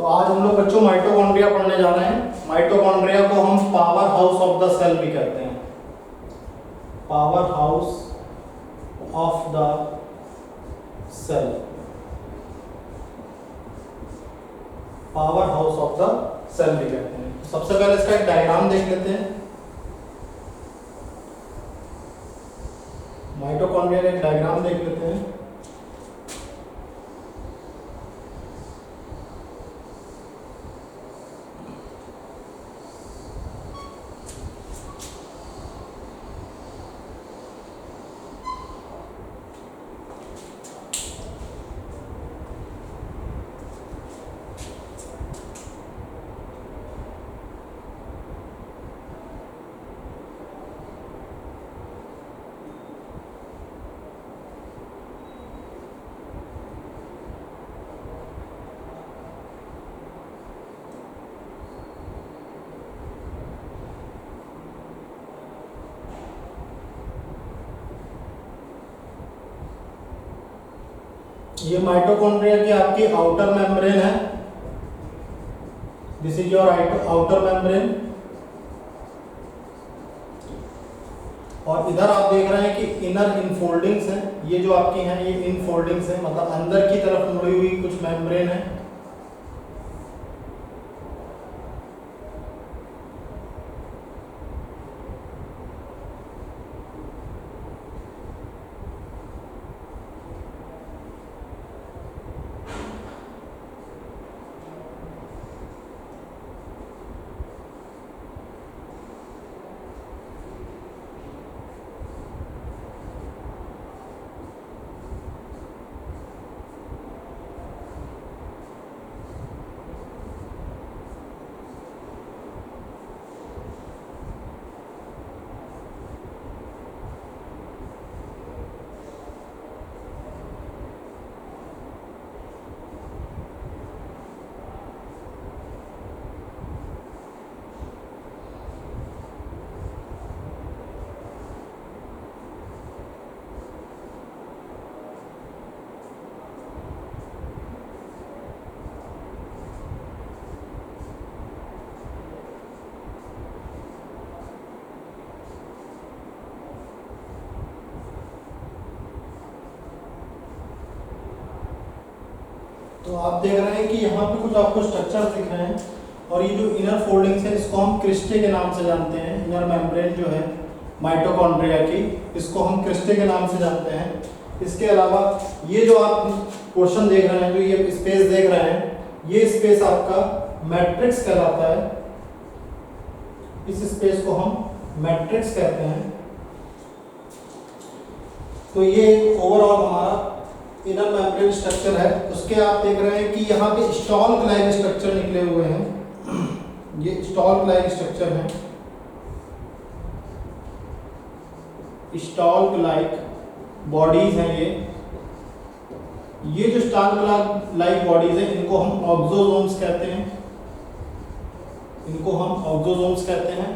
तो आज हम लोग बच्चों माइटोकॉन्ड्रिया पढ़ने जा रहे हैं। माइटोकॉन्ड्रिया को हम power house of the cell भी कहते हैं। Power house of the cell, power house of the cell भी कहते हैं। सबसे पहले इसका एक डायग्राम देख लेते हैं। माइटोकॉन्ड्रिया का एक डायग्राम देख लेते हैं। ये माइटोकॉन्ड्रिया की आपकी आउटर मेम्ब्रेन है। This is your outer membrane. और इधर आप देख रहे हैं कि इनर इनफोल्डिंग्स हैं। ये जो आपकी हैं ये इनफोल्डिंग्स हैं, मतलब अंदर की तरफ मुड़ी हुई कुछ मेम्ब्रेन है। तो आप देख रहे हैं कि यहाँ पे कुछ आपको स्ट्रक्चर दिख रहे हैं। और ये जो इनर फोल्डिंग्स है इसको हम क्रिस्टे के नाम से जानते हैं। इनर मेम्ब्रेन जो है माइटोकॉन्ड्रिया की, इसको हम क्रिस्टे के नाम से जानते हैं। इसके अलावा ये जो आप पोर्शन देख रहे हैं, जो ये स्पेस देख रहे हैं, ये स्पेस आपका मैट्रिक्स कहलाता है। इस स्पेस को हम मैट्रिक्स कहते हैं। तो ये ओवरऑल हमारा इनर मेम्ब्रेन स्ट्रक्चर है। उसके आप देख रहे हैं कि यहाँ पे स्टॉल्क लाइक स्ट्रक्चर निकले हुए हैं। ये स्टॉल्क लाइक स्ट्रक्चर है। स्टॉल्क लाइक बॉडीज हैं ये जो स्टॉल्क लाइक बॉडीज हैं इनको हम ऑक्सोसोम्स कहते हैं। इनको हम ऑक्सोसोम्स कहते हैं।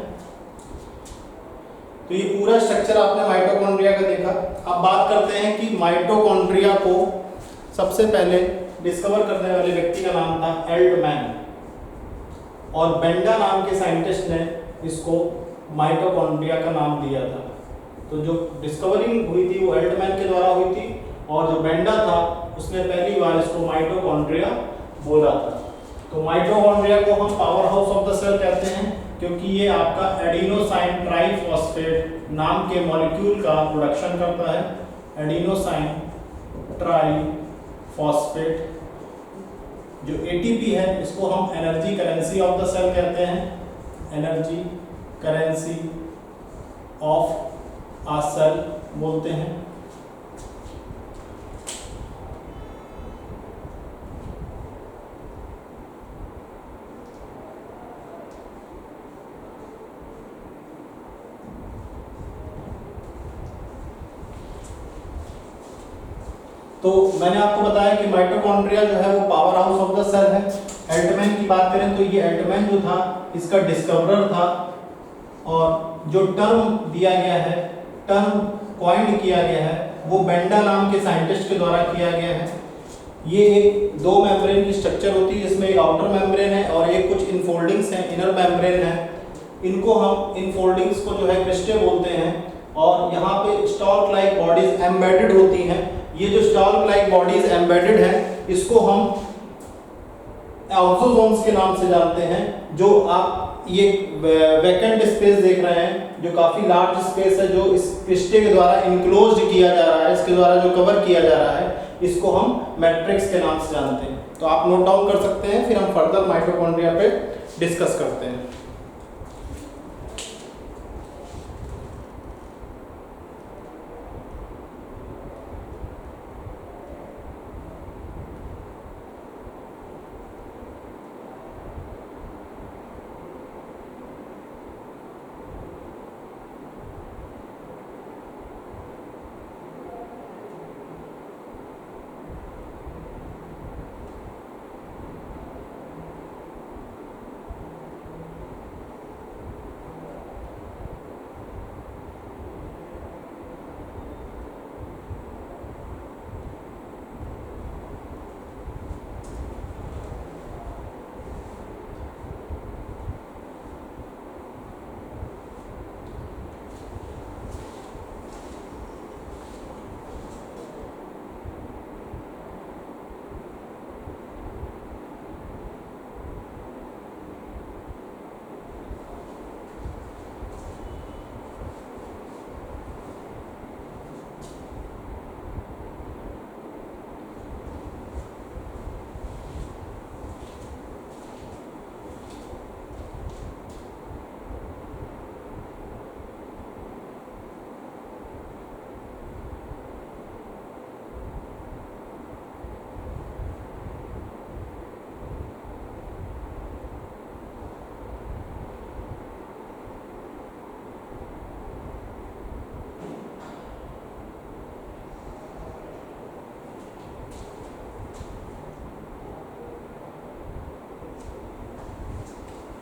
तो ये पूरा स्ट्रक्चर आपने माइटोकॉन्ड्रिया का देखा। अब बात करते हैं कि माइटोकॉन्ड्रिया को सबसे पहले डिस्कवर करने वाले व्यक्ति का नाम था एल्टमैन, और बेंडा नाम के साइंटिस्ट ने इसको माइटोकॉन्ड्रिया का नाम दिया था। तो जो डिस्कवरिंग हुई थी वो एल्टमैन के द्वारा हुई थी, और जो बेंडा था उसने पहली बार इसको माइटोकॉन्ड्रिया बोला था। तो माइटोकॉन्ड्रिया को हम power house of the cell कहते हैं, क्योंकि ये आपका एडिनोसाइन ट्राइफॉस्फेट नाम के मॉलिक्यूल का प्रोडक्शन करता है। एडिनोसाइन ट्राइफॉस्फेट जो एटीपी है इसको हम energy currency of the cell कहते हैं। Energy currency of a cell बोलते हैं। तो मैंने आपको बताया कि माइटोकॉन्ड्रिया जो है वो power house of the cell है। एल्टमैन की बात करें तो ये एल्टमैन जो था इसका डिस्कवरर था, और जो टर्म दिया गया है, टर्म कॉइंड किया गया है, वो बेंडा नाम के साइंटिस्ट के द्वारा किया गया है। ये एक दो मेम्ब्रेन की स्ट्रक्चर होती है, जिसमें एक आउटर मेम्ब्रेन है और एक कुछ इनफोल्डिंग्स हैं, इनर मेम्ब्रेन है। इनको हम इनफोल्डिंग्स को जो है क्रिस्टे बोलते हैं, और यहाँ पे स्टॉक लाइक बॉडीज एम्बेडेड होती हैं। ये जो स्टॉक लाइक बॉडीज एम्बेडेड हैं, इसको हम ऑक्सोसोम्स के नाम से जानते हैं। जो आप ये वैकेंट स्पेस देख रहे हैं, जो काफी लार्ज स्पेस है, जो इस क्रिस्टे के द्वारा इनक्लोज्ड किया जा रहा है, इसके द्वारा जो कवर किया जा रहा है, इसको हम मैट्रिक्स के नाम से जानते हैं। तो आप नोट डाउन कर सकते हैं, फिर हम फर्दर माइटोकॉन्ड्रिया पे डिस्कस करते हैं।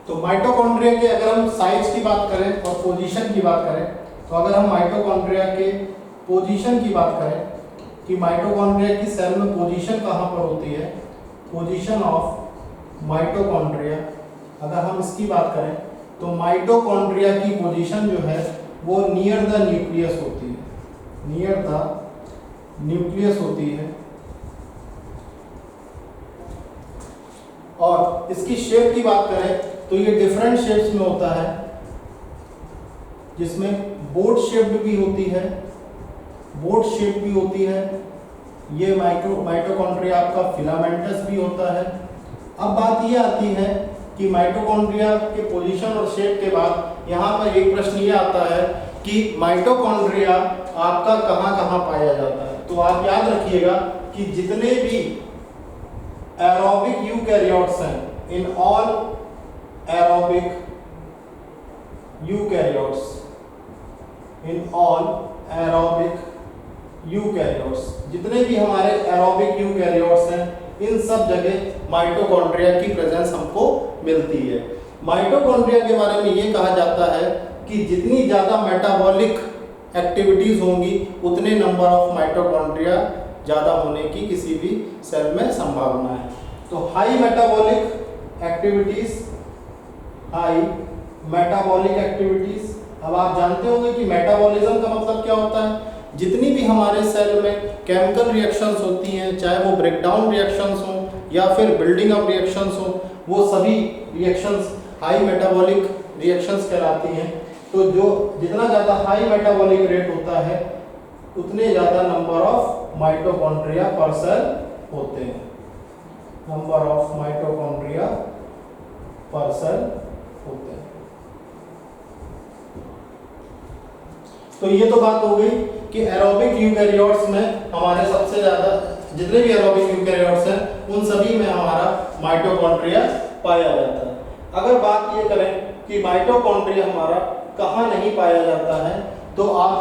तो माइटोकॉन्ड्रिया के अगर हम साइज की बात करें और पोजीशन की बात करें, तो अगर हम माइटोकॉन्ड्रिया के पोजीशन की बात करें कि माइटोकॉन्ड्रिया की सेल में पोजीशन कहाँ पर होती है, पोजीशन ऑफ माइटोकॉन्ड्रिया अगर हम इसकी बात करें, तो माइटोकॉन्ड्रिया की पोजीशन जो है वो नियर द न्यूक्लियस होती है, नियर द न्यूक्लियस होती है। और इसकी शेप की बात करें तो ये डिफरेंट शेप्स में होता है, जिसमें बोट शेप्ड भी होती है, बोट शेप भी होती है। ये माइटोकॉन्ड्रिया आपका फिलामेंटस भी होता है। अब बात ये आती है कि माइटोकॉन्ड्रिया के पोजीशन और शेप के बाद यहाँ पर एक प्रश्न ये आता है कि माइटोकॉन्ड्रिया आपका कहाँ कहाँ पाया जाता है। तो आप याद रखिएगा कि जितने भी एरोबिक यूकैरियोट्स हैं, in all aerobic eukaryotes, in all aerobic eukaryotes, जितने भी हमारे एरोबिक यूकैरियोट्स हैं, इन सब जगह माइटोकॉन्ड्रिया की प्रेजेंस हमको मिलती है। माइटोकॉन्ड्रिया के बारे में ये कहा जाता है कि जितनी ज़्यादा मेटाबॉलिक एक्टिविटीज़ होंगी, उतने नंबर ऑफ माइटोकॉन्ड्रिया ज़्यादा होने की किसी भी सेल में संभावना है। तो high metabolic activities, high metabolic activities. अब आप जानते होंगे कि मेटाबॉलिज्म का मतलब क्या होता है। जितनी भी हमारे सेल में केमिकल रिएक्शंस होती हैं, चाहे वो ब्रेकडाउन रिएक्शंस हों या फिर बिल्डिंग अप रिएक्शंस हों, वो सभी रिएक्शंस हाई मेटाबॉलिक रिएक्शंस कहलाती हैं। तो जो जितना ज़्यादा हाई मेटाबॉलिक रेट होता है, उतने ज़्यादा नंबर ऑफ माइटोकॉन्ड्रिया पर सेल होते हैं, नंबर ऑफ माइटोकॉन्ड्रिया पर सेल होते हैं। तो ये तो बात हो गई कि एरोबिक यूकैरियोट्स में हमारे सबसे ज्यादा जितने भी एरोबिक यूकैरियोट्स हैं, उन सभी में हमारा माइटोकॉन्ड्रिया पाया जाता है। अगर बात ये करें कि माइटोकॉन्ड्रिया हमारा कहाँ नहीं पाया जाता है, तो आप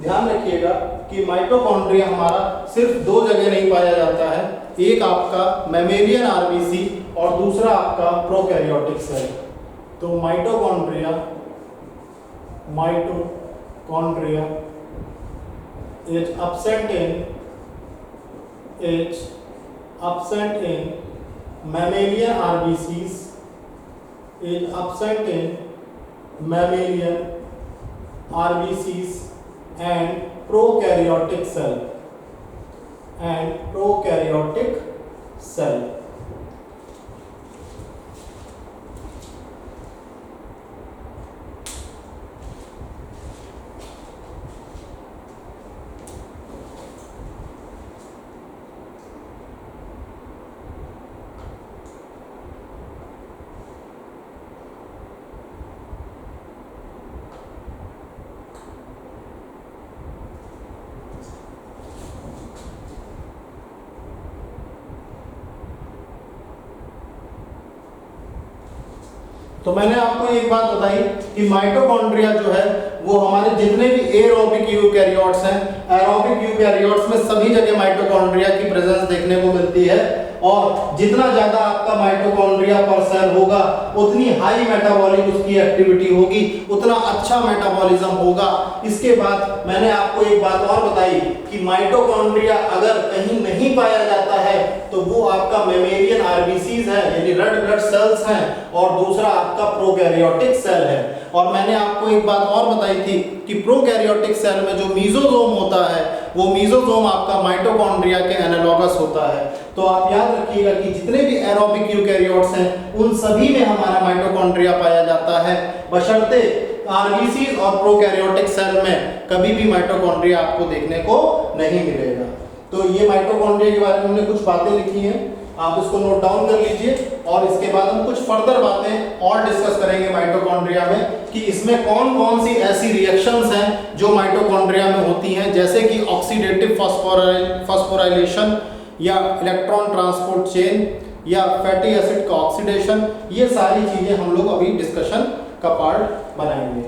ध्यान रखिएगा कि माइटोकॉन्ड्रिया हमारा सिर्फ दो जगह नहीं पाया जाता है। एक आपका मैमेलियन आरबीसी और दूसरा आपका प्रोकैरियोटिक सेल। तो mitochondria is absent in absent in mammalian RBCs, is absent in mammalian RBCs and prokaryotic cell तो मैंने आपको एक बात बताई कि माइटोकॉन्ड्रिया जो है वो हमारे जितने भी एरोबिक यूकैरियोट्स हैं, एरोबिक यूकैरियोट्स में सभी जगह माइटोकॉन्ड्रिया की प्रेजेंस देखने को मिलती है। और जितना ज्यादा आपका माइटोकॉन्ड्रिया पर सेल होगा उतनी हाई मेटाबॉलिक उसकी एक्टिविटी होगी, उतना अच्छा मेटाबॉलिज्म होगा। इसके बाद मैंने आपको एक बात और बताई कि माइटोकॉन्ड्रिया अगर कहीं नहीं पाया जाता है तो वो आपका मेमेलियन आरबीसीज है, यानी रेड ब्लड सेल्स हैं, और दूसरा आपका प्रोकैरियोटिक सेल है। और मैंने आपको एक बात और बताई थी कि प्रोकैरियोटिक सेल में जो मीजोसोम होता है वो मीजोसोम आपका माइटोकॉन्ड्रिया के एनालॉगस होता है। तो आप याद रखिएगा कि जितने भी एरोबिक यूकैरियोट्स हैं उन सभी में हमारा माइटोकॉन्ड्रिया पाया जाता है, बशर्ते आरबीसीज और प्रोकैरियोटिक सेल में कभी भी माइटोकॉन्ड्रिया आपको देखने को नहीं मिलेगा। तो ये माइटोकॉन्ड्रिया के बारे में हमने कुछ बातें लिखी हैं, आप इसको नोट डाउन कर लीजिए। और इसके बाद हम कुछ फर्दर बातें और डिस्कस करेंगे माइटोकॉन्ड्रिया में कि इसमें कौन कौन सी ऐसी रिएक्शंस हैं जो माइटोकॉन्ड्रिया में होती हैं, जैसे कि ऑक्सीडेटिव फॉस्फोराइलेशन या इलेक्ट्रॉन ट्रांसपोर्ट चेन या फैटी एसिड का ऑक्सीडेशन। ये सारी चीजें हम लोग अभी डिस्कशन का पार्ट बनाएंगे।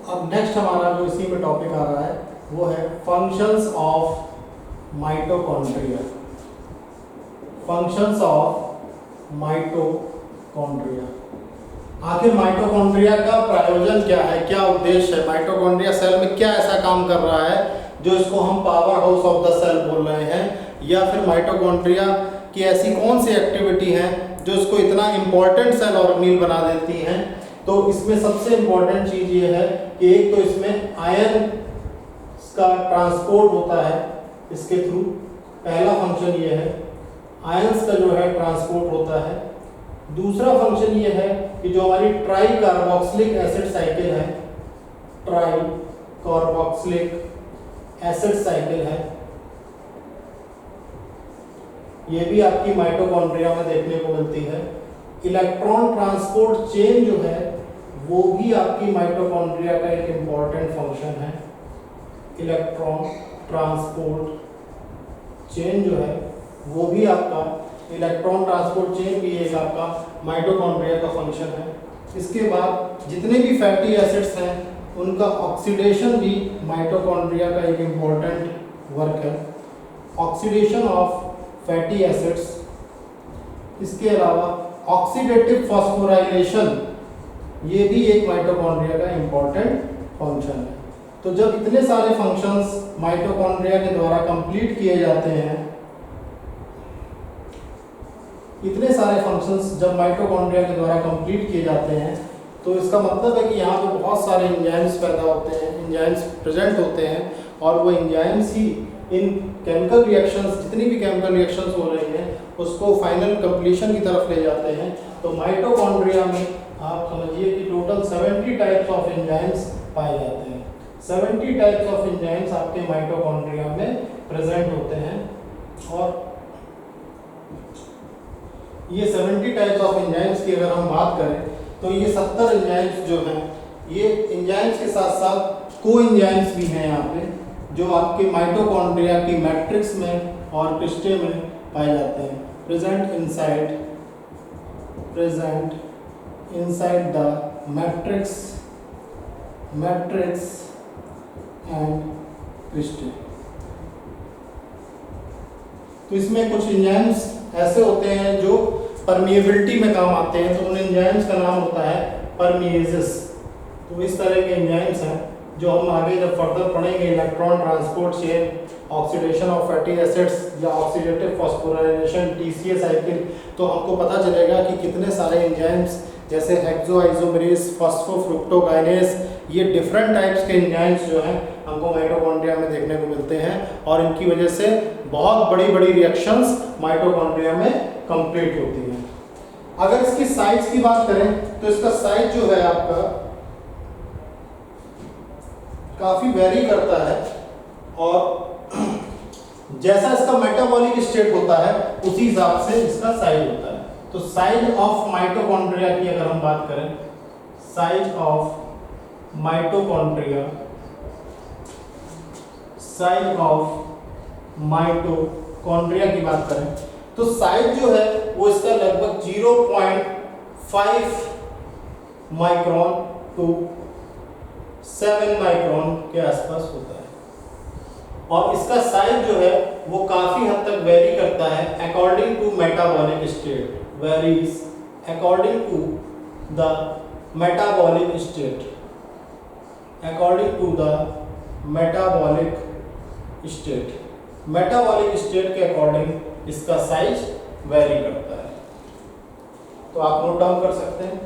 अब नेक्स्ट हमारा जो इसी में टॉपिक आ रहा है वो है functions of mitochondria. Functions of mitochondria, आखिर माइटोकॉन्ड्रिया का प्रयोजन क्या है, क्या उद्देश्य है, माइटोकॉन्ड्रिया सेल में क्या ऐसा काम कर रहा है जो इसको हम power house of the cell बोल रहे हैं, या फिर माइटोकॉन्ड्रिया की ऐसी कौन सी एक्टिविटी है जो इसको इतना इम्पोर्टेंट सेल ऑर्गेनेल बना देती हैं। तो इसमें सबसे इम्पोर्टेंट चीज ये है कि एक तो इसमें आयन का ट्रांसपोर्ट होता है इसके थ्रू, पहला फंक्शन ये है, आयंस का जो है ट्रांसपोर्ट होता है। दूसरा फंक्शन ये है कि जो हमारी ट्राई कार्बोक्सिलिक एसिड साइकिल है, ट्राई कार्बोक्सिलिक एसिड साइकिल है, ये भी आपकी माइटोकॉन्ड्रिया में देखने को मिलती है। इलेक्ट्रॉन ट्रांसपोर्ट चेन जो है वो भी आपकी माइटोकॉन्ड्रिया का एक इम्पॉर्टेंट फंक्शन है। इलेक्ट्रॉन ट्रांसपोर्ट चेन जो है वो भी आपका, इलेक्ट्रॉन ट्रांसपोर्ट चेन भी एक आपका माइटोकॉन्ड्रिया का फंक्शन है। इसके बाद जितने भी फैटी एसिड्स हैं उनका ऑक्सीडेशन भी माइटोकॉन्ड्रिया का एक इम्पॉर्टेंट वर्क है, ऑक्सीडेशन ऑफ फैटी एसिड्स। इसके अलावा ऑक्सीडेटिव फॉस्फोराइलेशन, ये भी एक माइटोकॉन्ड्रिया का इम्पॉर्टेंट फंक्शन है। तो जब इतने सारे फंक्शंस माइटोकॉन्ड्रिया के द्वारा कंप्लीट किए जाते हैं, इतने सारे फंक्शंस जब माइटोकॉन्ड्रिया के द्वारा कंप्लीट किए जाते हैं तो इसका मतलब है कि यहाँ पे बहुत सारे एंजाइम्स पैदा होते हैं, एंजाइम्स प्रेजेंट होते हैं, और वो एंजाइम्स ही इन केमिकल रिएक्शंस, जितनी भी केमिकल रिएक्शंस हो रही हैं, उसको फाइनल कंप्लीशन की तरफ ले जाते हैं। तो माइटोकॉन्ड्रिया में आप समझिए कि टोटल 70 टाइप्स ऑफ एंजाइम्स पाए जाते हैं। 70 टाइप्स ऑफ एंजाइम्स आपके माइटोकॉन्ड्रिया में प्रेजेंट होते हैं। और ये 70 टाइप्स ऑफ एंजाइम्स की अगर हम बात करें तो ये 70 एंजाइम्स जो हैं, ये एंजाइम्स के साथ साथ को एंजाइम्स भी हैं यहाँ पे, जो आपके माइटोकॉन्ड्रिया की मैट्रिक्स में और क्रिस्टे में पाए जाते हैं। Present inside the matrix and cristae. तो इसमें कुछ एंजाइम्स ऐसे होते हैं जो परमिएबिलिटी में काम आते हैं, तो उन एंजाइम्स का नाम होता है परमिएजेस। तो इस तरह के एंजाइम्स हैं जो हम आगे जब फर्दर पढ़ेंगे, electron transport chain, oxidation of fatty acids या ऑक्सीडेटिव फॉस्फोराइलेशन, टीसीए साइकिल, तो हमको पता चलेगा कि कितने सारे एंजाइम्स जैसे हेक्सोआइसोमेरेज, फॉस्फोफ्रुक्टोकाइनेज, ये डिफरेंट टाइप्स के एंजाइम्स जो हैं हमको माइटोकॉन्ड्रिया में देखने को मिलते हैं, और इनकी वजह से बहुत बड़ी बड़ी रिएक्शंस माइटोकॉन्ड्रिया में कंप्लीट होती हैं। अगर इसकी साइज की बात करें तो इसका साइज जो है आपका काफी वेरी करता है, और जैसा इसका मेटाबॉलिक स्टेट होता है उसी हिसाब से इसका साइज होता है। तो साइज ऑफ माइटोकॉन्ड्रिया की अगर हम बात करें, साइज ऑफ माइटोकॉन्ड्रिया की बात करें तो साइज जो है वो इसका लगभग 0.5 माइक्रोन टू 7 माइक्रोन के आसपास होता है, और इसका साइज जो है वो काफी हद तक वेरी करता है according to metabolic state, varies according to the metabolic state, according to the metabolic state के अकॉर्डिंग इसका साइज वेरी करता है। तो आप नोट डाउन कर सकते हैं।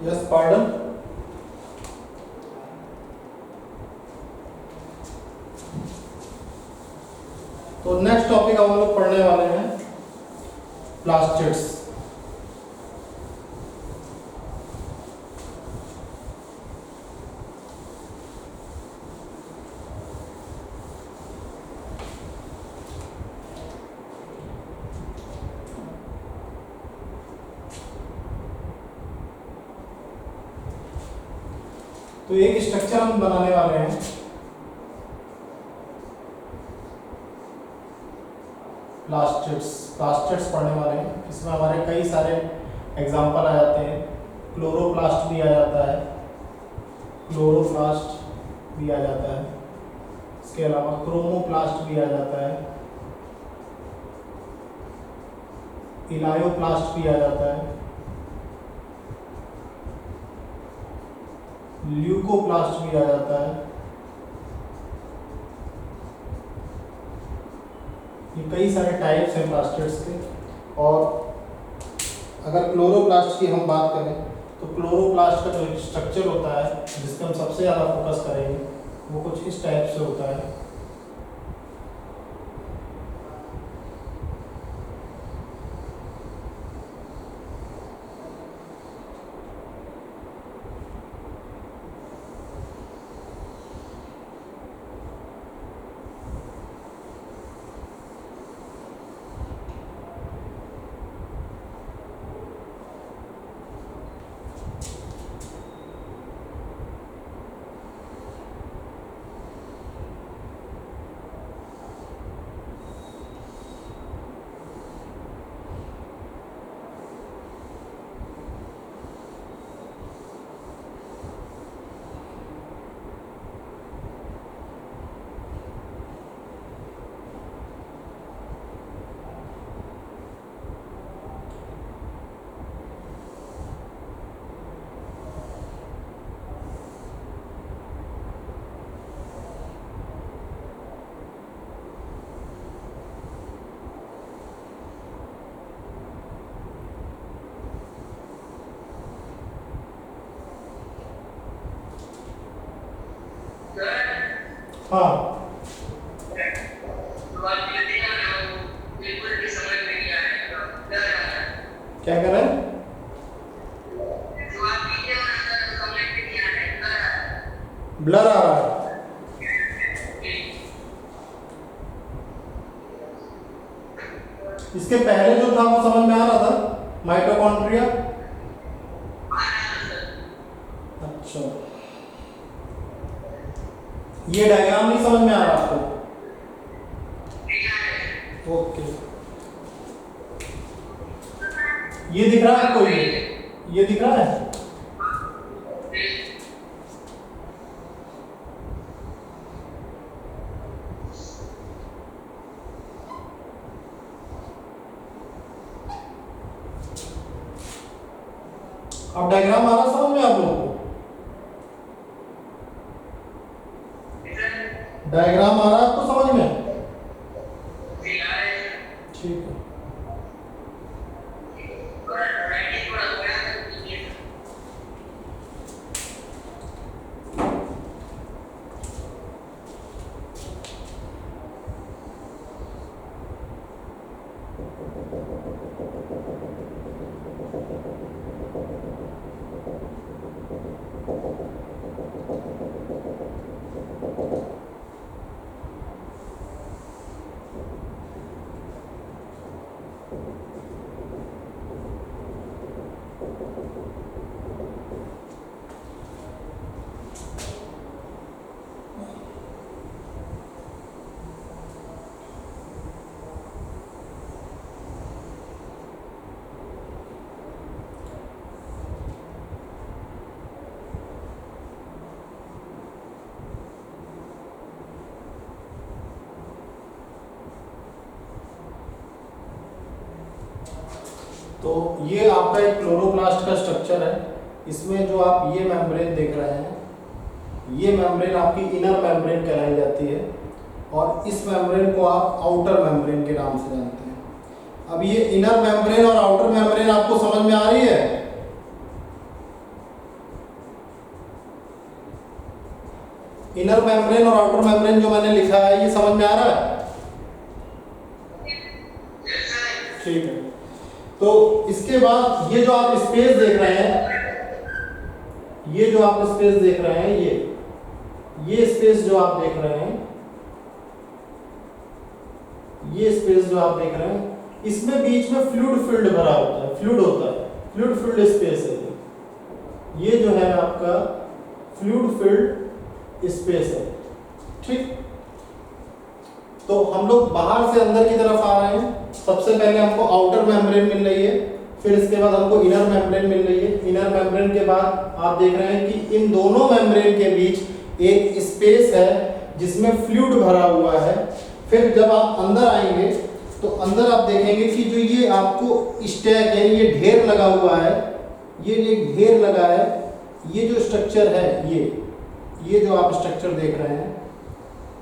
Yes, pardon. तो नेक्स्ट टॉपिक हम लोग पढ़ने वाले हैं प्लास्टिड्स। तो एक स्ट्रक्चर हम बनाने वाले हैं प्लास्टिड्स। प्लास्टिड्स पढ़ने वाले हैं, इसमें हमारे कई सारे एग्जांपल आ जाते हैं। क्लोरोप्लास्ट भी आ जाता है, क्लोरोप्लास्ट भी आ जाता है, इसके अलावा क्रोमोप्लास्ट भी आ जाता है, इलायोप्लास्ट भी आ जाता है, ल्यूकोप्लास्ट भी आ जाता है। ये कई सारे टाइप्स हैं प्लास्टिड्स के। और अगर क्लोरोप्लास्ट की हम बात करें तो क्लोरोप्लास्ट का जो स्ट्रक्चर होता है जिस पर हम सबसे ज़्यादा फोकस करेंगे वो कुछ इस टाइप से होता है। हाँ, क्या कर रहे हैं? ब्लर आ रहा है। इसके पहले जो था वो समझ में आ रहा था, माइटोकॉन्ड्रिया। अच्छा, ये डायग्राम नहीं समझ में आ रहा आपको? ओके, ये दिख रहा है आपको? ये दिख रहा है? अब डायग्राम आ रहा समझ में आप लोगों को? डायग्राम आ रहा है आपको समझ में? ठीक है। तो ये आपका एक क्लोरोप्लास्ट का स्ट्रक्चर है। इसमें जो आप ये मेम्ब्रेन देख रहे हैं, ये मेम्ब्रेन आपकी इनर मेम्ब्रेन कहलाई जाती है और इस मेम्ब्रेन को आप आउटर मेम्ब्रेन के नाम से जानते हैं। अब ये इनर मेम्ब्रेन और आउटर मेम्ब्रेन आपको समझ में आ रही है? इनर मेम्ब्रेन और आउटर मेम्ब्रेन जो मैंने लिखा है ये समझ में आ रहा है? ठीक है। तो इसके बाद ये जो आप स्पेस देख रहे हैं, ये जो आप स्पेस देख रहे हैं, ये स्पेस जो आप देख रहे हैं, ये स्पेस जो आप देख रहे हैं, इसमें बीच में फ्लूइड फील्ड भरा होता है, फ्लूइड होता है, फ्लूइड फील्ड स्पेस है ये जो है आपका फ्लूइड फील्ड स्पेस है। ठीक, तो हम लोग बाहर से अंदर की तरफ आ रहे हैं। सबसे पहले हमको आउटर मेम्ब्रेन मिल रही है, फिर इसके बाद हमको इनर मेम्ब्रेन मिल रही है। इनर मेम्ब्रेन के बाद आप देख रहे हैं कि इन दोनों मेम्ब्रेन के बीच एक स्पेस है जिसमें फ्लूइड भरा हुआ है। फिर जब आप अंदर आएंगे तो अंदर आप देखेंगे कि जो ये आपको स्टैक है, ये ढेर लगा हुआ है, ये एक ढेर लगा है, ये जो स्ट्रक्चर है, ये जो आप स्ट्रक्चर देख रहे हैं,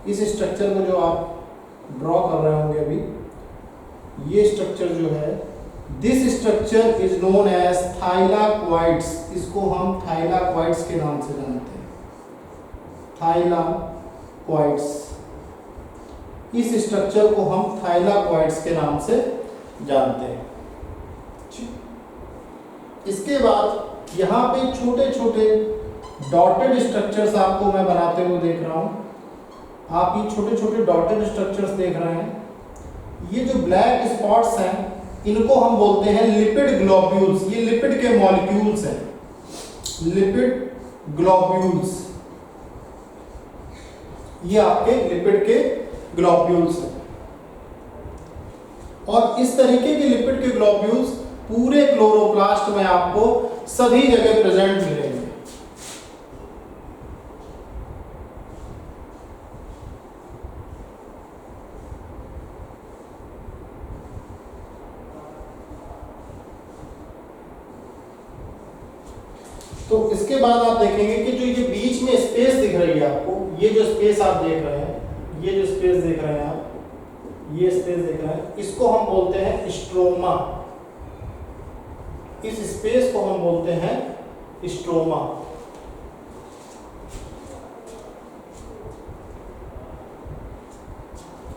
इस स्ट्रक्चर को जो आप ड्रॉ कर रहे होंगे अभी, ये स्ट्रक्चर जो है, this structure is known as thylakoids. इसको हम थाइलाक्वाइड्स के नाम से जानते हैं, थाइलाक्वाइड्स। इस स्ट्रक्चर को हम थाइलाक्वाइड्स के नाम से जानते हैं। इसके बाद यहाँ पे छोटे छोटे डॉटेड स्ट्रक्चर्स आपको मैं बनाते हुए देख रहा हूँ। आप ये छोटे छोटे डॉटेड स्ट्रक्चर्स देख रहे हैं। ये जो ब्लैक स्पॉट्स हैं, इनको हम बोलते हैं लिपिड ग्लोब्यूल्स। ये लिपिड के मॉलिक्यूल्स हैं, लिपिड ग्लोब्यूल्स। ये आपके लिपिड के ग्लोब्यूल्स हैं। और इस तरीके के लिपिड के ग्लोब्यूल्स पूरे क्लोरोप्लास्ट में आपको सभी जगह प्रेजेंट मिलेंगे। तो इसके बाद आप देखेंगे कि जो ये बीच में स्पेस दिख रही है आपको, ये जो स्पेस आप देख रहे हैं, ये जो स्पेस देख रहे हैं आप, ये स्पेस देख रहे हैं, इसको हम बोलते हैं स्ट्रोमा। इस स्पेस को हम बोलते हैं स्ट्रोमा।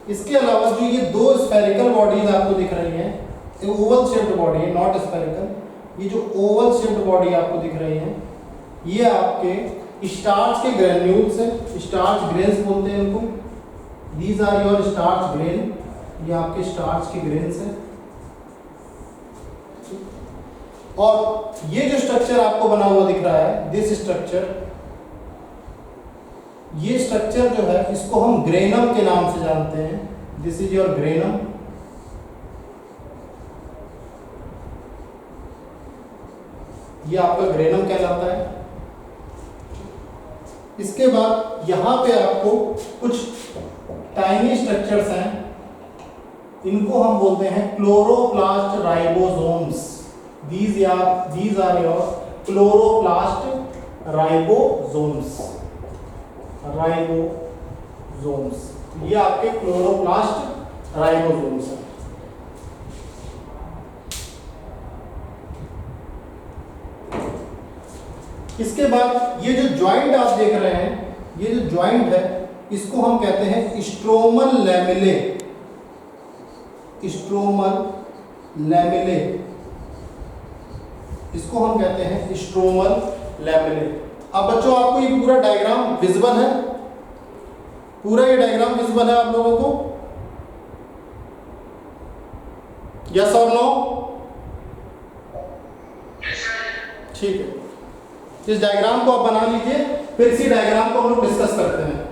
इसके अलावा जो ये दो स्फेरिकल बॉडीज आपको दिख रही हैं, ओवल शेप्ड बॉडी है, नॉट स्फेरिकल। ये जो ओवल शेप्ड बॉडी आपको दिख रही है, ये आपके स्टार्च के ग्रेन्यूल्स हैं, स्टार्च ग्रेन्स बोलते हैं इनको। These are your starch grain, ये आपके स्टार्च के ग्रेन्स हैं। और ये जो स्ट्रक्चर आपको बना हुआ दिख रहा है, दिस स्ट्रक्चर, ये स्ट्रक्चर जो है, इसको हम ग्रेनम के नाम से जानते हैं। This is your granum. ये आपका ग्रेनम कहलाता है। इसके बाद यहां पे आपको कुछ टाइनी स्ट्रक्चर्स हैं, इनको हम बोलते हैं chloroplast ribosomes. These are your chloroplast ribosomes. Ribosomes. ये आपके क्लोरोप्लास्ट राइबोसोम्स हैं। इसके बाद ये जो ज्वाइंट आप देख रहे हैं, ये जो ज्वाइंट है, इसको हम कहते हैं स्ट्रोमल लैमेले। स्ट्रोमल लैमेले, इसको हम कहते हैं स्ट्रोमल लैमेले। अब बच्चों आपको ये पूरा डायग्राम विजिबल है? पूरा ये डायग्राम विजिबल है आप लोगों को? यस और नो? ठीक है, इस डायग्राम को आप बना लीजिए, फिर इसी डायग्राम को हम लोग डिस्कस करते हैं।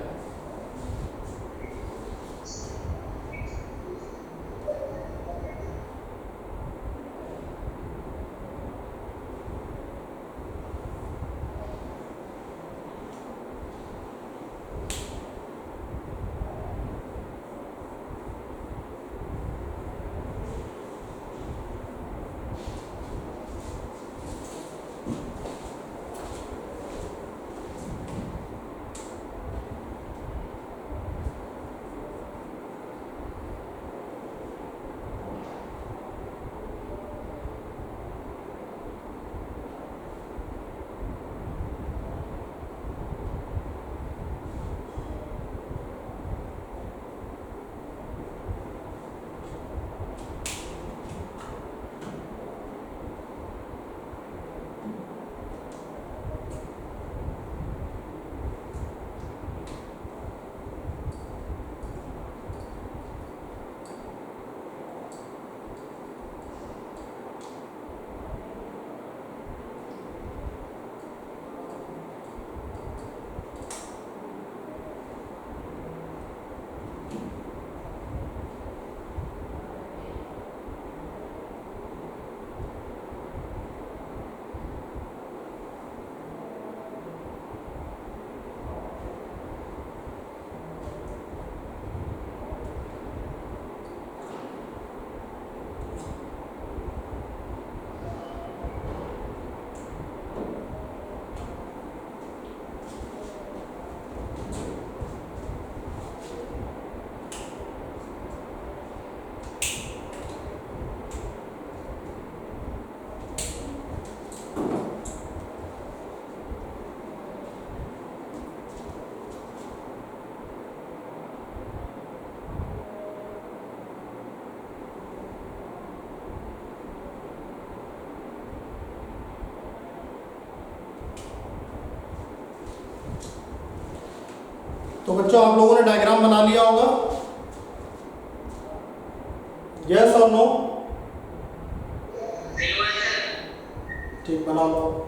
तो बच्चों आप लोगों ने डायग्राम बना लिया होगा, यस और नो? ठीक, बना लो।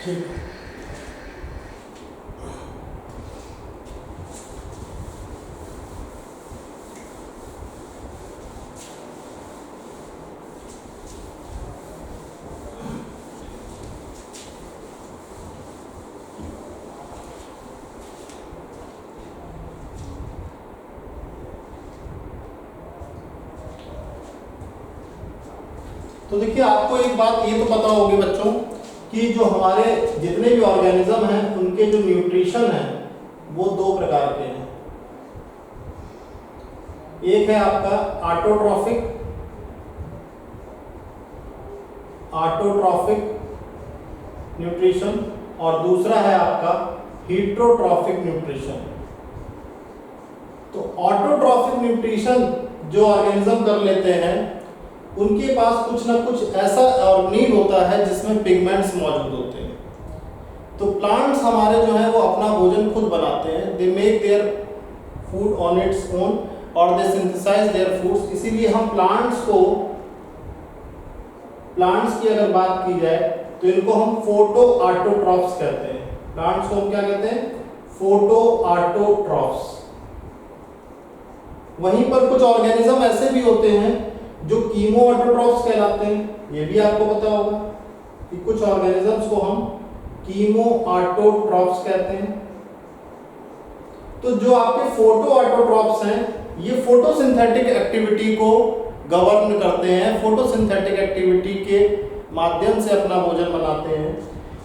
ठीक, तो देखिए आपको एक बात ये तो पता होगी बच्चों कि जो हमारे जितने भी ऑर्गेनिज्म हैं उनके जो न्यूट्रिशन है वो दो प्रकार के हैं। एक है आपका ऑटोट्रॉफिक न्यूट्रिशन और दूसरा है आपका हीटरोट्रॉफिक न्यूट्रिशन। तो ऑटोट्रॉफिक न्यूट्रिशन जो ऑर्गेनिज्म कर लेते हैं उनके पास कुछ ना कुछ ऐसा ऑर्गेनिल होता है जिसमें पिगमेंट्स मौजूद होते हैं। तो प्लांट्स हमारे जो है वो अपना भोजन खुद बनाते हैं, they make their food on its own और दे सिंथेसाइज देयर फूड्स। इसीलिए हम प्लांट्स की अगर बात की जाए तो इनको हम फोटो ऑटोट्रॉफ्स कहते हैं। प्लांट्स को हम क्या कहते हैं? Photo autotrophs. वहीं पर कुछ ऑर्गेनिज्म ऐसे भी होते हैं जो कीमो ऑटोट्रॉफ्स कहलाते हैं। ये भी आपको पता होगा कि कुछ ऑर्गेनिजम्स को हम कीमो ऑटोट्रॉफ्स कहते हैं। तो जो आपके फोटो ऑटोट्रॉफ्स हैं ये फोटोसिंथेटिक एक्टिविटी को गवर्न करते हैं, फोटोसिंथेटिक एक्टिविटी के माध्यम से अपना भोजन बनाते हैं।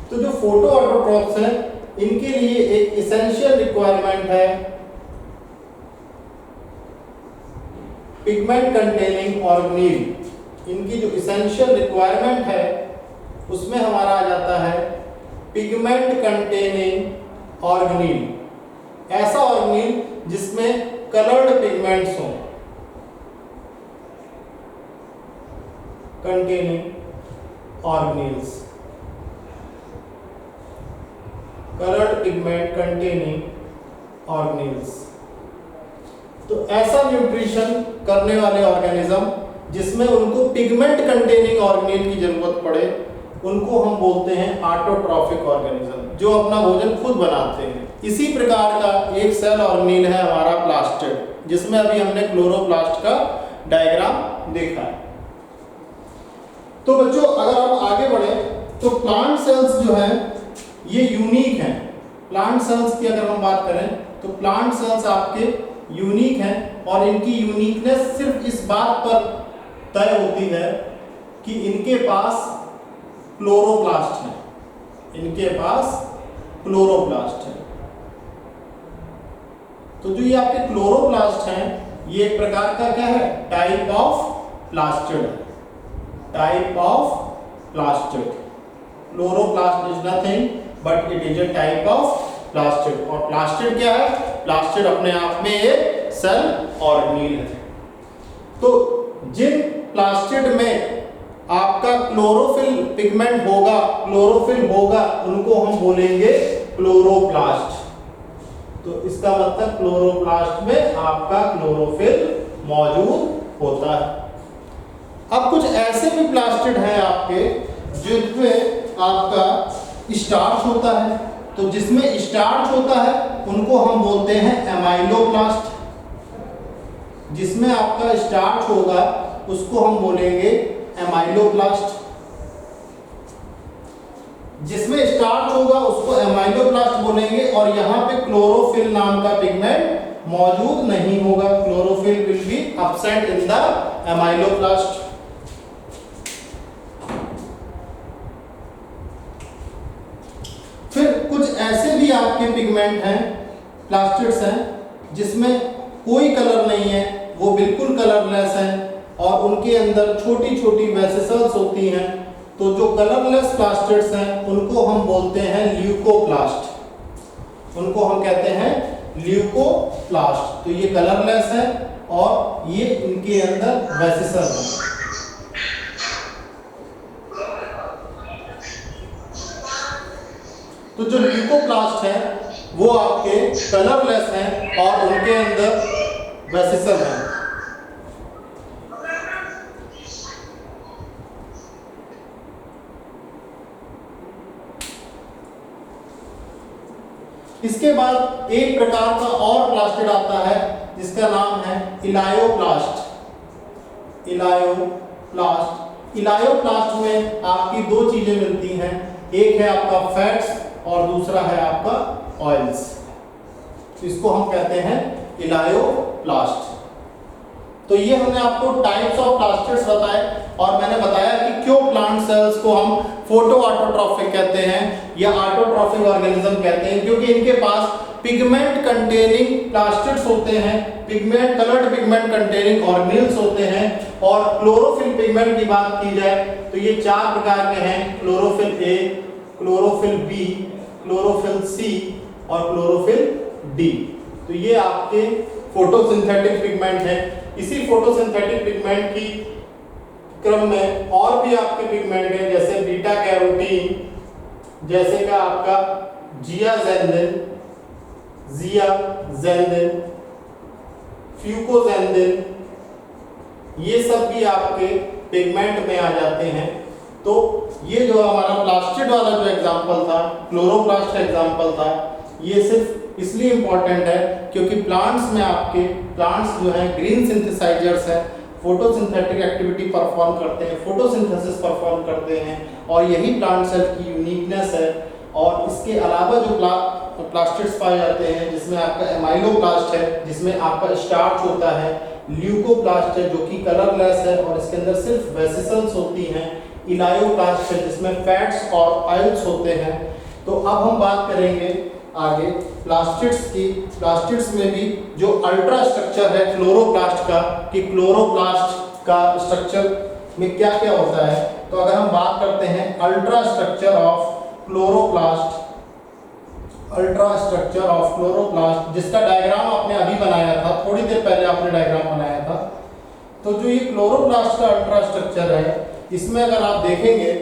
तो जो फोटो ऑटोट्रॉफ्स हैं इनके लिए एक इसेंशियल रिक्वायरमेंट है पिगमेंट कंटेनिंग ऑर्गेनिल। इनकी जो इसेंशियल रिक्वायरमेंट है उसमें हमारा आ जाता है पिगमेंट कंटेनिंग ऑर्गेनिल। ऐसा ऑर्गेनिल जिसमें कलर्ड पिगमेंट्स हों, containing organelles, coloured pigment containing organelles. तो ऐसा न्यूट्रिशन करने वाले ऑर्गेनिज्म जिसमें उनको पिगमेंट कंटेनिंग ऑर्गेनिल की जरूरत पड़े उनको हम बोलते हैं ऑटोट्रॉफिक ऑर्गेनिज्म, जो अपना भोजन खुद बनाते हैं। इसी प्रकार का एक सेल ऑर्गेनिल है हमारा प्लास्टिड, जिसमें अभी हमने क्लोरोप्लास्ट का डायग्राम देखा है। तो बच्चों अगर हम आगे बढ़े तो प्लांट सेल्स जो है ये यूनिक हैं। प्लांट सेल्स की अगर हम बात करें तो प्लांट सेल्स आपके यूनिक हैं और इनकी यूनिकनेस सिर्फ इस बात पर तय होती है कि इनके पास क्लोरोप्लास्ट है, इनके पास क्लोरोप्लास्ट है। तो जो ये आपके क्लोरोप्लास्ट हैं ये एक प्रकार का क्या है, टाइप ऑफ प्लास्टिड है, type of plastid. Chloroplast is nothing but it is a type of plastid. और प्लास्टिड क्या है, प्लास्टिड अपने आप में एक सेल ऑर्गेनील है। तो जिन प्लास्टिड में आपका क्लोरोफिल पिगमेंट होगा, क्लोरोफिल होगा, उनको हम बोलेंगे क्लोरोप्लास्ट। तो इसका मतलब क्लोरोप्लास्ट में आपका क्लोरोफिल मौजूद होता है। अब कुछ ऐसे भी प्लास्टिड हैं आपके जिनमें आपका स्टार्च होता है। तो जिसमें स्टार्च होता है उनको हम बोलते हैं एमाइलोप्लास्ट। जिसमें आपका स्टार्च होगा उसको हम बोलेंगे एमाइलोप्लास्ट। जिसमें स्टार्च होगा उसको एमाइलोप्लास्ट बोलेंगे। और यहाँ पे क्लोरोफिल नाम का पिगमेंट मौजूद नहीं होगा। Chlorophyll will be absent in the amyloplast. फिर कुछ ऐसे भी आपके पिगमेंट हैं, प्लास्टिड्स हैं, जिसमें कोई कलर नहीं है, वो बिल्कुल कलरलेस हैं और उनके अंदर छोटी छोटी वेसिकल्स होती हैं। तो जो कलरलेस प्लास्टिड्स हैं उनको हम बोलते हैं ल्यूकोप्लास्ट। उनको हम कहते हैं ल्यूकोप्लास्ट। तो ये कलरलेस है और ये इनके अंदर वेसिकल है। तो जो ल्यूकोप्लास्ट है वो आपके कलरलेस हैं और उनके अंदर वेसिकल है। इसके बाद एक प्रकार का और प्लास्टिड आता है जिसका नाम है इलायोप्लास्ट। इलायोप्लास्ट, इलायोप्लास्ट में आपकी दो चीजें मिलती हैं, एक है आपका फैट्स और दूसरा है आपका ऑयल्स। तो इसको हम कहते हैं इलायोप्लास्ट। तो ये हमने आपको टाइप्स ऑफ प्लास्टिड्स बताए और मैंने बताया कि क्यों प्लांट सेल्स को हम फोटो ऑटोट्रॉफिक कहते हैं या ऑटोट्रॉफिक ऑर्गेनिज्म कहते हैं, क्योंकि इनके पास पिगमेंट कंटेनिंग प्लास्टिड्स होते हैं, pigment coloured pigment containing organelles होते हैं। और क्लोरोफिल पिगमेंट की बात की जाए तो ये चार प्रकार के हैं, chlorophyll A, chlorophyll B, chlorophyll C और क्लोरोफिल डी। तो ये आपके फोटोसिंथेटिक पिगमेंट है। इसी फोटोसिंथेटिक पिगमेंट की क्रम में और भी आपके पिगमेंट हैं, जैसे बीटा कैरोटीन, जैसे का आपका जियाजेंदिन, फ्यूकोजेंदिन, ये सब भी आपके पिगमेंट में आ जाते हैं। तो ये जो हमारा प्लास्टिड वाला जो एग्जांपल था, क्लोरोप्लास्ट का एग्जांपल था, ये सिर्फ इसलिए इंपॉर्टेंट है क्योंकि प्लांट्स में आपके प्लांट्स जो हैं ग्रीन सिंथेसाइजर्स हैं, फोटोसिंथेटिक एक्टिविटी परफॉर्म करते हैं, फोटोसिंथेसिस परफॉर्म करते हैं और यही प्लांट सेल की यूनिकनेस है। और इसके अलावा जो प्लास्टिड्स पाए जाते हैं जिसमें आपका एमाइलोप्लास्ट है, जिसमें आपका स्टार्च होता है, ल्यूकोप्लास्ट है जो कि कलरलेस है और इसके अंदर सिर्फ वेसिकल्स होती हैं, इलायोप्लास्ट है जिसमें फैट्स और ऑयल्स होते हैं। तो अब हम बात करेंगे आगे प्लास्टिड्स की। प्लास्टिड्स में भी जो अल्ट्रा स्ट्रक्चर है क्लोरोप्लास्ट का, कि क्लोरोप्लास्ट का स्ट्रक्चर में क्या क्या होता है। तो अगर हम बात करते हैं ultra structure of chloroplast, ultra structure of chloroplast, जिसका डायग्राम आपने अभी बनाया था, थोड़ी देर पहले आपने डायग्राम बनाया था। तो जो ये क्लोरोप्लास्ट का अल्ट्रा स्ट्रक्चर है, इसमें अगर आप देखेंगे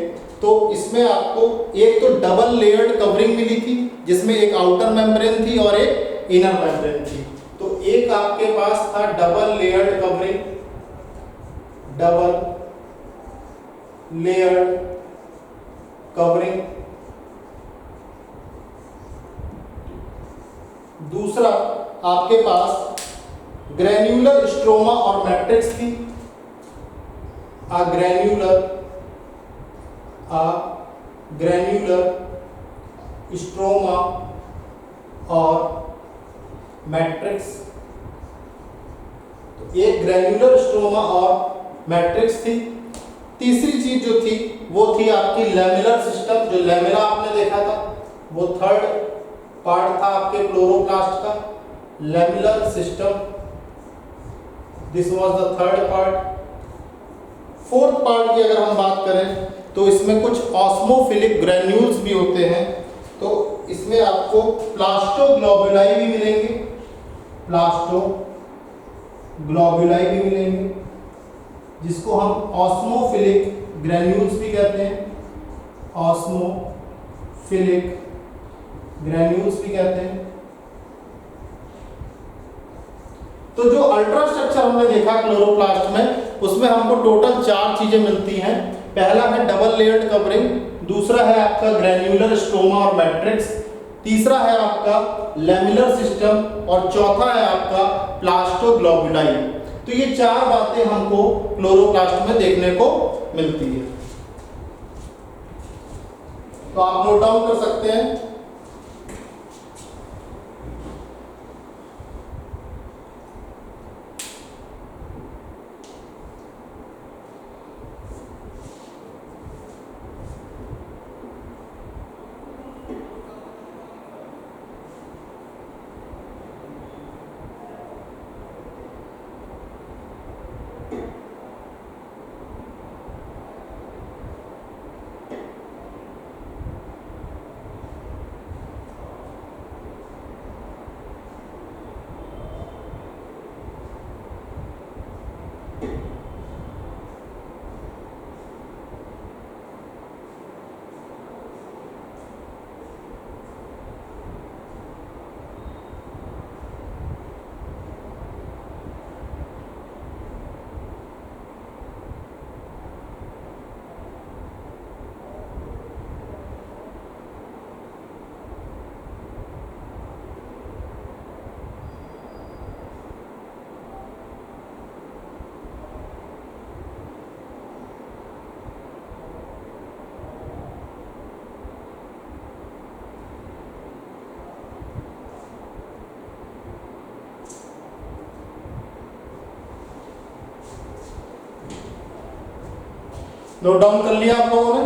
तो इसमें आपको एक तो डबल लेयर्ड कवरिंग मिली थी जिसमें एक आउटर मेम्ब्रेन थी और एक इनर मेम्ब्रेन थी। तो एक आपके पास था double layered covering, double layered covering. दूसरा आपके पास ग्रैन्युलर स्ट्रोमा और मैट्रिक्स थी, ग्रैन्युलर a granular stroma और मैट्रिक्स। तो एक ग्रैन्युलर स्ट्रोमा और मैट्रिक्स थी। तीसरी चीज जो थी वो थी आपकी लेमिलर सिस्टम। जो लेमिला आपने देखा था वो थर्ड पार्ट था आपके क्लोरोप्लास्ट का, lamellar system. This was the third part. Fourth part की अगर हम बात करें तो इसमें कुछ ऑस्मोफिलिक ग्रैन्यूल्स भी होते हैं। तो इसमें आपको प्लास्टोग्लोबुलाई भी मिलेंगे, प्लास्टोग्लोबुलाई भी मिलेंगे, जिसको हम ऑस्मोफिलिक ग्रैन्यूल्स भी कहते हैं, ऑस्मोफिलिक ग्रैन्यूल्स भी कहते हैं। तो जो अल्ट्रा स्ट्रक्चर हमने देखा क्लोरोप्लास्ट में, उसमें हमको टोटल 4 चीजें मिलती हैं। पहला है डबल लेयर्ड कवरिंग, दूसरा है आपका ग्रैन्युलर स्ट्रोमा और मैट्रिक्स, तीसरा है आपका लेमिलर सिस्टम और चौथा है आपका प्लास्टोग्लोबुलाई। तो ये 4 बातें हमको क्लोरोप्लास्ट में देखने को मिलती है। तो आप नोट डाउन कर सकते हैं। नोट डाउन कर लिया आप लोगों ने?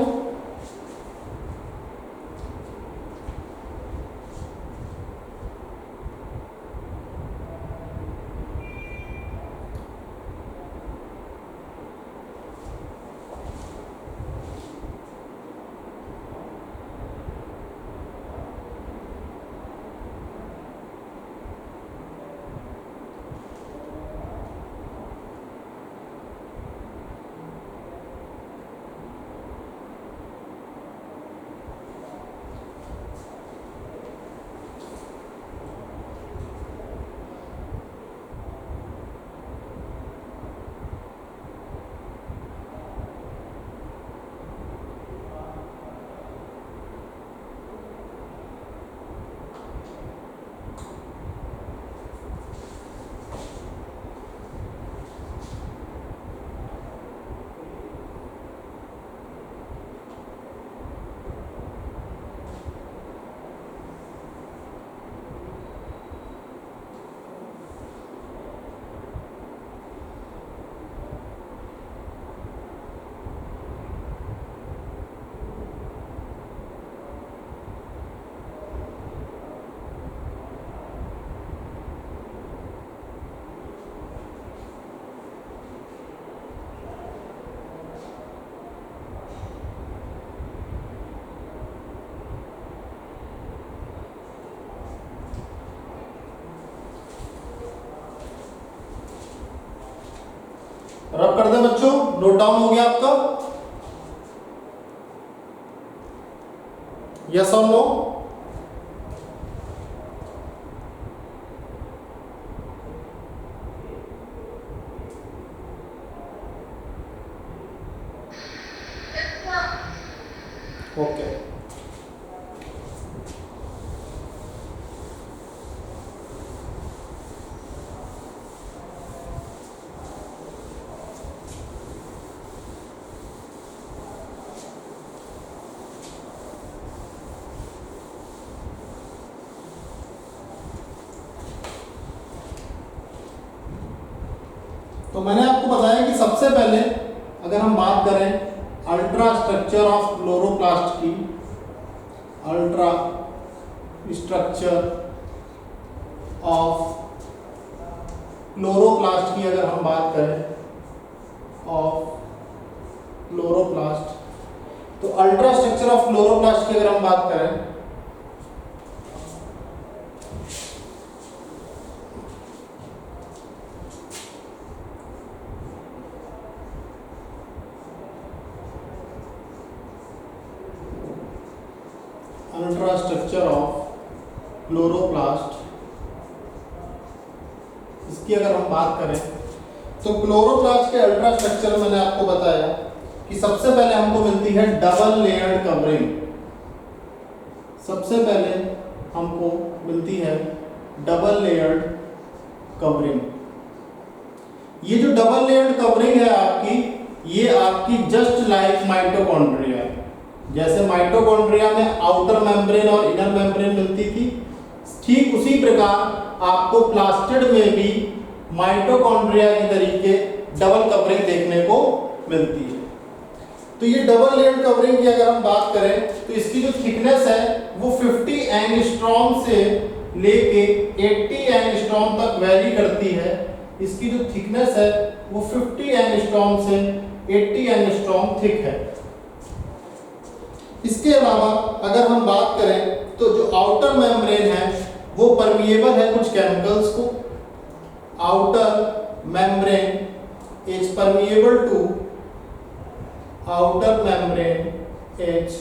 रब कर दे बच्चों, नोट डाउन हो गया आपका? यस और नो? ओके। तो मैंने आपको बताया कि सबसे पहले अगर हम बात करें अल्ट्रा स्ट्रक्चर ऑफ क्लोरोप्लास्ट की, अल्ट्रा स्ट्रक्चर ऑफ क्लोरोप्लास्ट की अगर हम बात करें ऑफ क्लोरोप्लास्ट, तो अल्ट्रा स्ट्रक्चर ऑफ क्लोरोप्लास्ट की अगर हम बात करें अल्ट्रा स्ट्रक्चर ऑफ क्लोरोप्लास्ट, इसकी अगर हम बात करें तो क्लोरोप्लास्ट के अल्ट्रा स्ट्रक्चर मैंने आपको बताया कि सबसे पहले हमको मिलती है डबल लेयर्ड कवरिंग। सबसे पहले हमको मिलती है डबल लेयर्ड कवरिंग। ये जो डबल लेयर्ड कवरिंग है आपकी, ये आपकी जस्ट लाइक माइटोकॉन्ड्रिया, जैसे माइटोकॉन्ड्रिया में आउटर मेम्ब्रेन और इनर मेम्ब्रेन मिलती थी, ठीक उसी प्रकार आपको प्लास्टिड में भी माइटोकॉन्ड्रिया की तरीके डबल कवरिंग देखने को मिलती है। तो ये डबल लेयर्ड कवरिंग की अगर हम बात करें तो इसकी जो थिकनेस है वो 50 एंगस्ट्रॉम से लेके 80 एंगस्ट्रॉम तक वेरी करती है। इसकी जो थिकनेस है वो 50 एंगस्ट्रॉम से 80 एंगस्ट्रॉम थिक है। इसके अलावा अगर हम बात करें तो जो आउटर मेम्ब्रेन है वो परमिएबल है कुछ केमिकल्स को। Outer membrane is permeable to, outer membrane is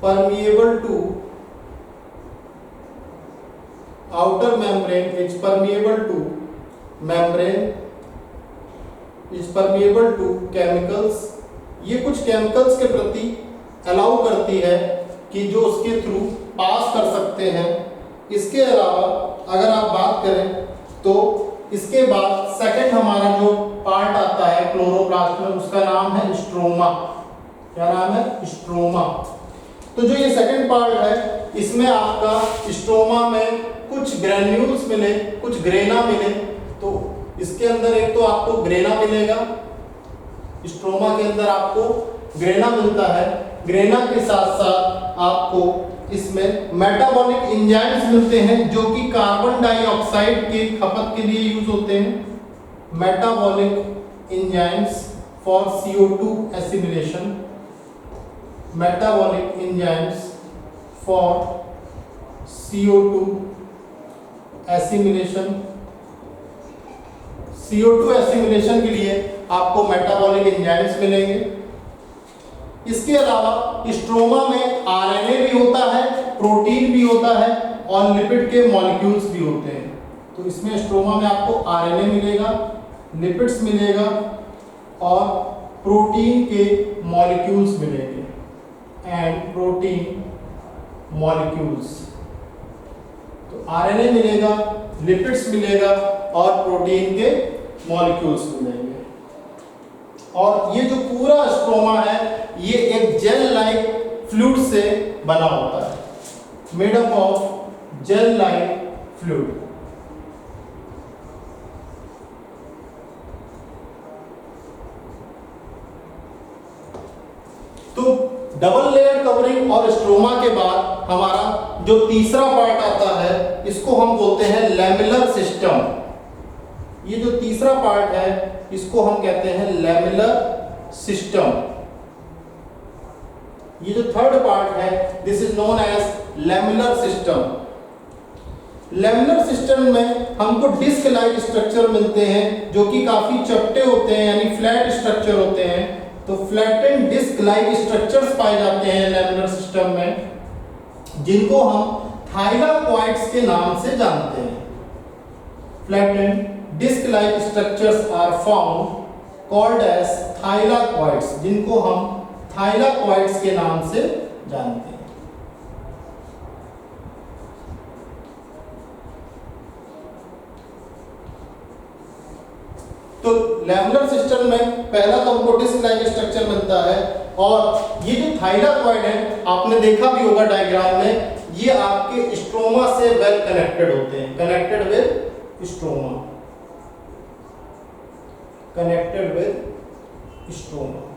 permeable to, outer membrane is permeable to, membrane is permeable to chemicals. ये कुछ केमिकल्स के प्रति अलाउ करती है कि जो उसके थ्रू पास कर सकते हैं। इसके अलावा अगर आप बात करें तो इसके बाद सेकंड हमारा जो पार्ट आता है क्लोरोप्लास्ट में, उसका नाम है स्ट्रोमा। क्या नाम है? स्ट्रोमा। तो जो ये सेकंड पार्ट है, इसमें आपका स्ट्रोमा में कुछ ग्रेन्यूल्स मिले, कुछ ग्रेना मिले। तो इसके अंदर एक तो आपको ग्रेना मिलेगा, स्ट्रोमा के अंदर आपको ग्रेना मिलता है। ग्रेना के साथ साथ आपको इसमें मेटाबॉलिक एंजाइम्स मिलते हैं जो कि कार्बन डाइऑक्साइड के खपत के लिए यूज होते हैं। Metabolic enzymes for CO2 assimilation, metabolic enzymes for CO2 assimilation. CO2 assimilation के लिए आपको मेटाबॉलिक एंजाइम्स मिलेंगे। इसके अलावा स्ट्रोमा में RNA भी होता है, प्रोटीन भी होता है और लिपिड के मॉलिक्यूल्स भी होते हैं। तो इसमें स्ट्रोमा में आपको RNA मिलेगा, लिपिड्स मिलेगा और प्रोटीन के मॉलिक्यूल्स मिलेंगे एंड प्रोटीन मॉलिक्यूल्स। तो RNA मिलेगा, लिपिड्स मिलेगा और प्रोटीन के मॉलिक्यूल्स मिलेंगे। और ये जो पूरा स्ट्रोमा है ये एक जेल लाइक फ्लूइड से बना होता है, made up of gel like fluid. तो डबल लेयर कवरिंग और स्ट्रोमा के बाद हमारा जो तीसरा पार्ट आता है, इसको हम बोलते हैं लैमेलर सिस्टम। ये जो तीसरा पार्ट है इसको हम कहते हैं लैमेलर सिस्टम। ये जो थर्ड पार्ट है this is known as lamellar system. Lamellar system में हमको डिस्क लाइक स्ट्रक्चर मिलते हैं जो कि काफी चपटे होते हैं, यानी फ्लैट स्ट्रक्चर होते हैं। तो फ्लैटेंड डिस्क लाइक स्ट्रक्चर्स पाए जाते हैं लैमेलर सिस्टम में, जिनको हम थाइलाकॉइड्स के नाम से जानते हैं। Flattened disc like structures are found called as thylakoids, जिनको हम थाइलाकॉइड्स के नाम से जानते हैं। तो लैमेलर सिस्टम में पहला तो हमको डिस्क लाइक स्ट्रक्चर मिलता है और ये जो थाइलाकॉइड है आपने देखा भी होगा डायग्राम में, ये आपके स्ट्रोमा से वेल कनेक्टेड होते हैं, connected with stroma. Connected with stroma.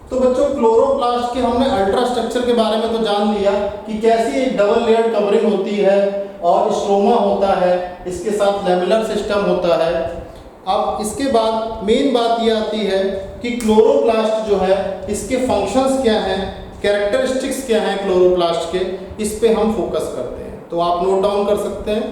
तो बच्चों क्लोरोप्लास्ट के हमने अल्ट्रा स्ट्रक्चर के बारे में तो जान लिया कि कैसी एक डबल लेयर कवरिंग होती है और स्ट्रोमा होता है, इसके साथ लेमिनर सिस्टम होता है। अब इसके बाद मेन बात ये आती है कि क्लोरोप्लास्ट जो है इसके फंक्शंस क्या हैं, कैरेक्टरिस्टिक्स क्या हैं क्लोरोप्लास्ट के, इस पे हम फोकस करते हैं। तो आप नोट डाउन कर सकते हैं